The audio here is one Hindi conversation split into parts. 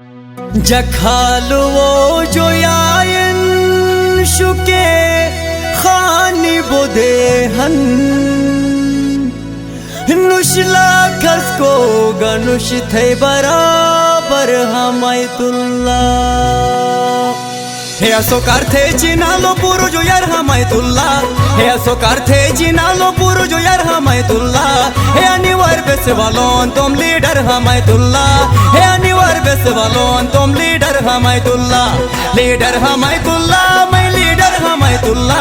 जखालो जो यायन शुके खानी बोदेहन नुशला खसको गनुश थे बराबर हमायतुल्ला हे असोकार थे चिनालो पुरु जो यार हमायतुल्ला हे असोकार थे चिनालो पुरु जो यार हमायतुल्ला हे अनिवार बेसवालोन तुम लीडर हमायतुल्ला हे अनिवार बेसवालोन तुम लीडर हमायतुल्ला लीडर हमायतुल्ला मैं लीडर हमायतुल्ला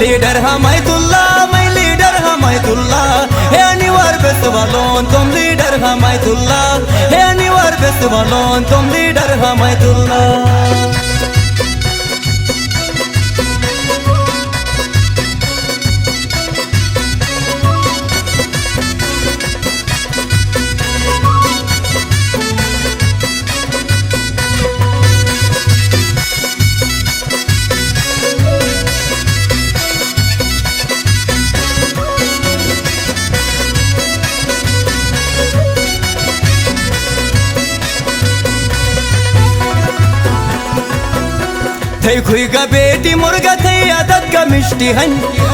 लीडर हमायतुल्ला मैं लीडर हमायतुल्ला हे अनिवार बेसवालोन तुम लीडर हमायतुल्ला हे अनिवार बेसवालोन तुम लीडर हमायतुल्ला थे खुईगा बेटी मुर्गा थे आदत का मिष्टी हन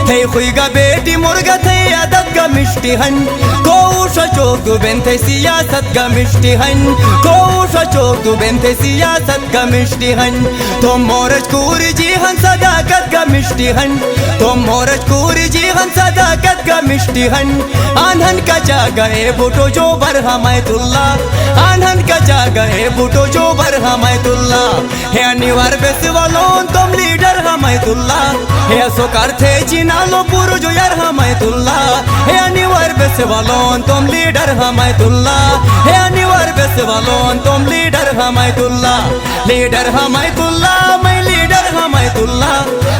थे खुईगा बेटी मुर्गा थे आदत का मिष्टी हन को शचोक बेन थे सियासत का मिष्टी हन को शचोक बेन थे सियासत का मिष्टी हन तुम मोरज कूरी जी हन सदाकत का मिष्टी हन तुम मोरज कूरी जी हन सदाकत का मिष्टी हन आनहन का जा गए बूटो जो बर हमायतुल्ला आनहन का जा गए बूटो जो बर हमायतुल्ला हे अनिवार बेसवालो तुम लीडर हमायतुल्ला हे असोकार थे चिनालो पुरु जो यार हमायतुल्ला हे अनिवार बेसवालोन तुम लीडर हमायतुल्ला हे अनिवार बेसवालोन तुम लीडर हमायतुल्ला लीडर हमायतुल्ला मैं लीडर हमायतुल्ला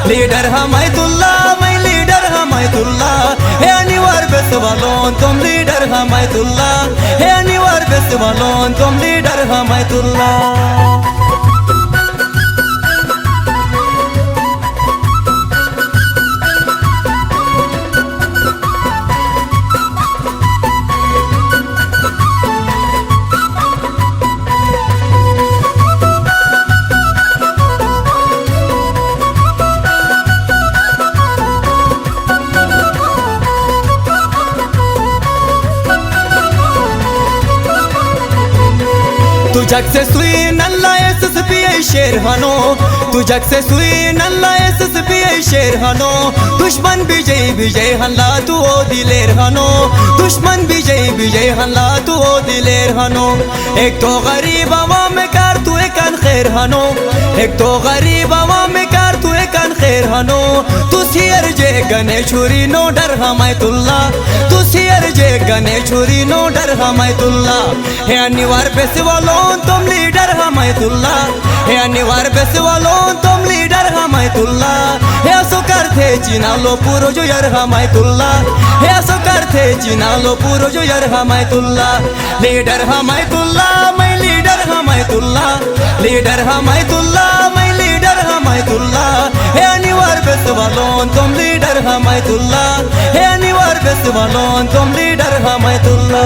लीडर हमायतुल्ला मैं लीडर हमायतुल्ला हे अनिवार बेसवालोन तुम लीडर हमायतुल्ला हे अनिवार बेसवालोन तुम लीडर हमायतुल्ला तू जग से सुई नल्ला एसएसपी शेर हनो तू जग से सुई नल्ला एसएसपी शेर हनो दुश्मन विजय विजय हल्ला तू ओ दिलेर हनो दुश्मन विजय विजय हल्ला तू ओ दिलेर हनो एक तो गरीब आवाम में कार तू एक खैर हनो एक तो गरीब आवाम में कार तू एक खैर हनो तू सियर जे गने छुरी नो डर हमायतुल्ला तू सियर जे गने छुरी नो डर हमायतुल्ला हे अनिवार बेसवालोन तुम लीडर हमायतुल्ला हे अनिवार बेसवालोन तुम लीडर हमायतुल्ला हे असोकार थे चिनालो पुरो जो यार हमायतुल्ला हे असोकार थे चिनालो पुरो जो यार हमायतुल्ला लीडर हमायतुल्ला मैं लीडर हमायतुल्ला लीडर हमायतुल्ला मैं लीडर हमायतुल्ला हे अनिवार बेसवालोन तुम लीडर हमायतुल्ला हे अनिवार बेसवालोन तुम लीडर हमायतुल्ला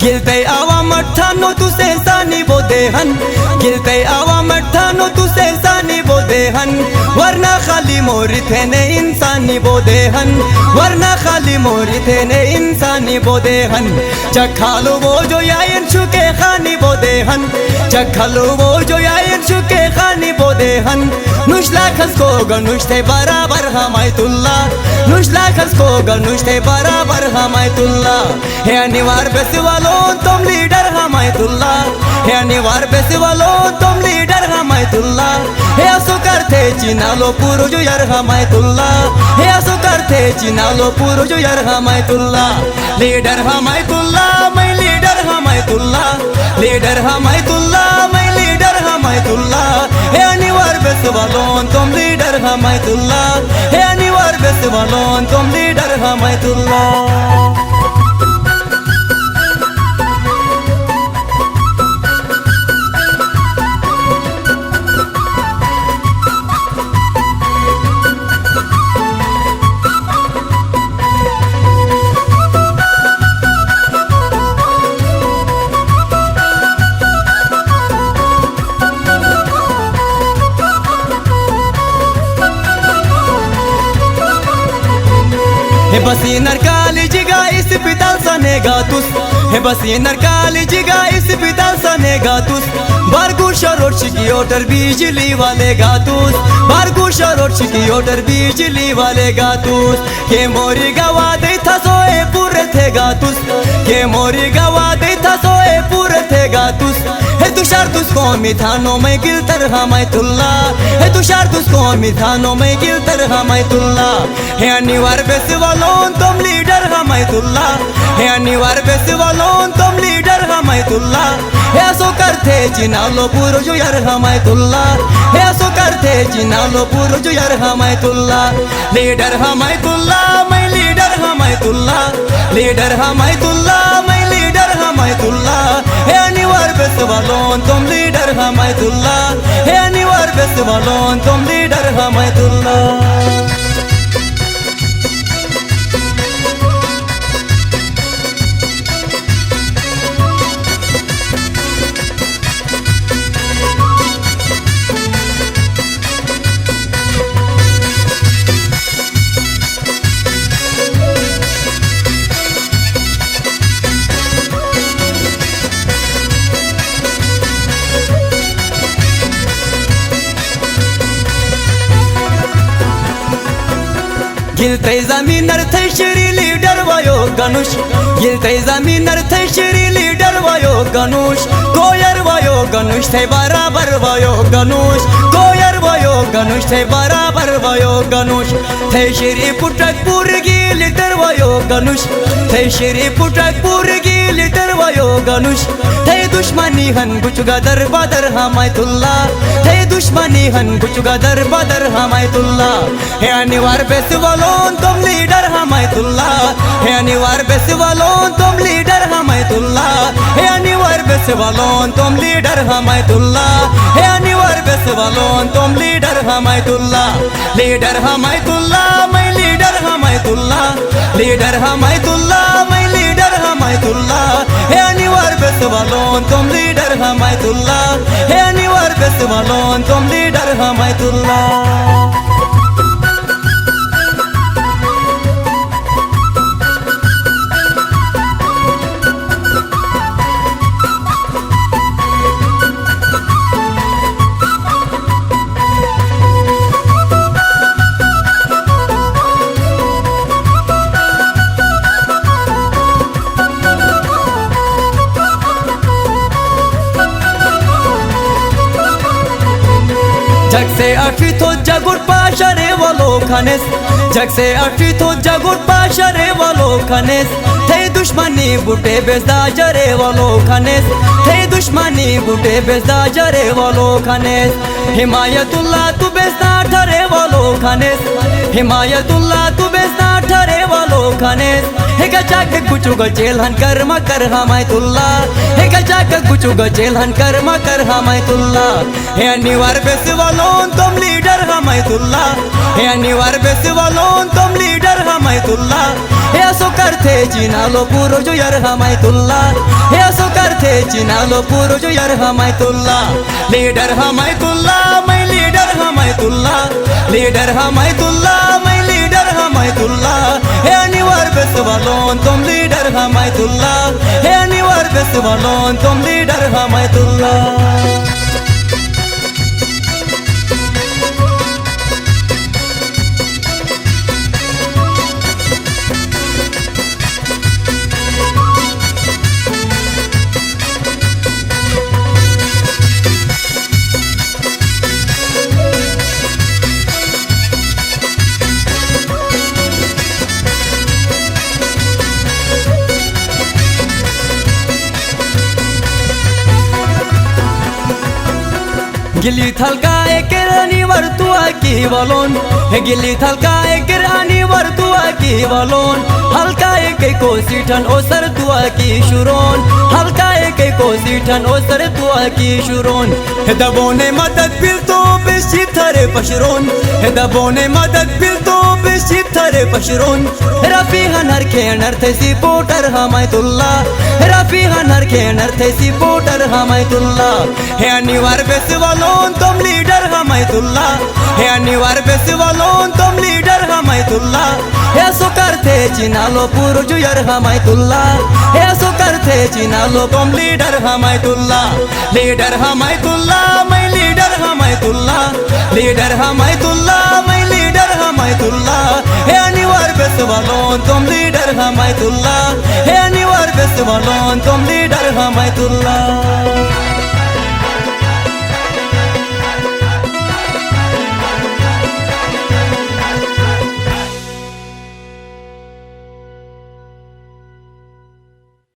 गिलते आवाम अठानो तुसे सानी बोदेहन गिलते आवाम अठानो तुसे सानी बोदेहन वरना खाली मोरी थे ने इंसानी बोदेहन वरना खाली मोरी थे ने इंसानी बोदेहन चखालो वो जो यायन शुके खानी बोदेहन चखालो वो जो यायन शुके खानी बोदेहन नुशला खसको गनुश थे बराबर हमायतुल्ला नुशला खसको गनुश थे बराबर हमायतुल्ला हे अनिवार बेसवालोन तुम लीडर हमायतुल्ला हे अनिवार बेसवालोन तुम लीडर हमायतुल्ला हे असोकार थे चिनालो पुरु जो यार हमायतुल्ला हे असोकार थे चिनालो पुरु जो यार हमायतुल्ला लीडर हमायतुल्ला मैं लीडर हमायतुल्ला लीडर हमायतुल्लाह मैं लीडर हमायतुल्लाह हे अनिवार बेस वालों तुम लीडर हमायतुल्लाह हे अनिवार बेस वालों तुम लीडर हमायतुल्लाह हे बसीनर कालिजिगा इस पिताल सनेगातुस हे बसीनर कालिजिगा इस पिताल सनेगातुस बारगू शरोट की ओटर बिजली वाले गातुस बारगू शरोट की ओटर बिजली वाले गातुस के मोरी गवा दे था सोए पूरे थे गातुस के मोरी गवा दे था सोए पूरे थे गातुस हे तुषार तुझको मिथानो में गिलतर हमायतुल्लाह हे तुषार तुझको मिथानो में गिलतर हमायतुल्लाह हे अनिवार बेस वालों तुम लीडर हमायतुल्लाह हे अनिवार बेस वालों तुम लीडर हमायतुल्लाह हे सो करते जिनालो पूरो जो यार हमायतुल्लाह हे सो करते जिनालो पूरो जो यार हमायतुल्लाह लीडर हमायतुल्लाह मैं लीडर हमायतुल्लाह लीडर हमायतुल्लाह मैं लीडर हमायतुल्लाह हे अनिवार बेस वालों तुम लीडर हमायतुल्लाह हे अनिवार बेस वालों तुम लीडर हमायतुल्लाह गिलते जमीनर थे श्री लीडर वयो गनुष गिलते जमीनर थे श्री लीडर वयो गनुष कोयर वयो गनुष थे बराबर वयो गनुष कोयर वयो गनुष थे बराबर वयो गनुष थे श्री पुटकपुर की लीडर वयो गनुष थे श्री पुटकपुर की लीडर वयो गनुष थे दुश्मनी हन गुचुगा दर बदर हमायतुल्लाह थे दुश्मनी हन गुचुगा दर बदर हमायतुल्लाह हे अनिवार बेस वालों तुम लीडर हमायतुल्लाह हे अनिवार बेस वालों तुम लीडर हमायतुल्लाह हे अनिवार बेस वालों तुम लीडर हमायतुल्लाह हे अनिवार बेस वालों तुम लीडर हमायतुल्लाह लीडर हमायतुल्लाह मैं लीडर हमायतुल्लाह लीडर हमायतुल्लाह मैं लीडर हमायतुल्लाह हे अनिवार बेस वालों तुम लीडर हमायतुल्लाह हे अनिवार बेस वालों तुम लीडर हमायतुल्लाह जग से अठी तो जगुट पाशरे वालो खनेस जग से अठी तो जगुट पाशरे वालो खनेस थे दुश्मनी बूटे बेजदा जरे वालो खनेस थे दुश्मनी बूटे बेजदा जरे वालो खनेस हिमायतुल्लाह तू बेजदा ठरे वालो खनेस हिमायतुल्लाह तू बेजदा ठरे वालो खनेस हे गजा के कुचु गजेल हन कर्म कर हमायतुल्लाह हे गजा के कुचु गजेल हन कर्म कर हमायतुल्लाह हे अनिवार बेस वालों तुम लीडर हमायतुल्लाह हे अनिवार बेस वालों तुम लीडर हमायतुल्लाह हे सो करते जिनालो पूरो जो यार हमायतुल्लाह हे सो करते जिनालो पूरो जो यार हमायतुल्लाह लीडर हमायतुल्लाह मैं लीडर हमायतुल्लाह लीडर हमायतुल्लाह मैं लीडर हमायतुल्लाह हे अनिवार बेस वालों तुम लीडर हमायतुल्लाह हे अनिवार बेस वालों तुम लीडर हमायतुल्लाह गिली थलका एकर अनिवर तुआ की बलोन गिली थलका एकर अनिवर तुआ की बलोन हल्का एक को सीठन ओ सर तुआ की शुरोन हल्का एक को सीठन ओ सर तुआ की शुरोन दबोने मदद बिल तो बेशी थरे पशरोन दबोने मदद बिल तो बेशी थरे पशरोन रफी हनर खेनर थे सपोर्टर हमायतुल्ला रफी हनर खेनर थे सपोर्टर हमायतुल्ला हे अनिवार बेस वालोन तुम लीडर हमायतुल्ला हे अनिवार बेस वालोन तुम लीडर हमायतुल्ला हे सुकर थे चिनालो पुरुजुयर हमायतुल्ला हे सुकर थे चिनालो तुम लीडर हमायतुल्ला मैं लीडर हमायतुल्ला लीडर हमायतुल्ला मैं लीडर हमायतुल्ला हे अनिवार बेस वालोन तुम लीडर हमायतुल्ला हे अनिवार बेस वालोन तुम लीडर हमायतुल्ला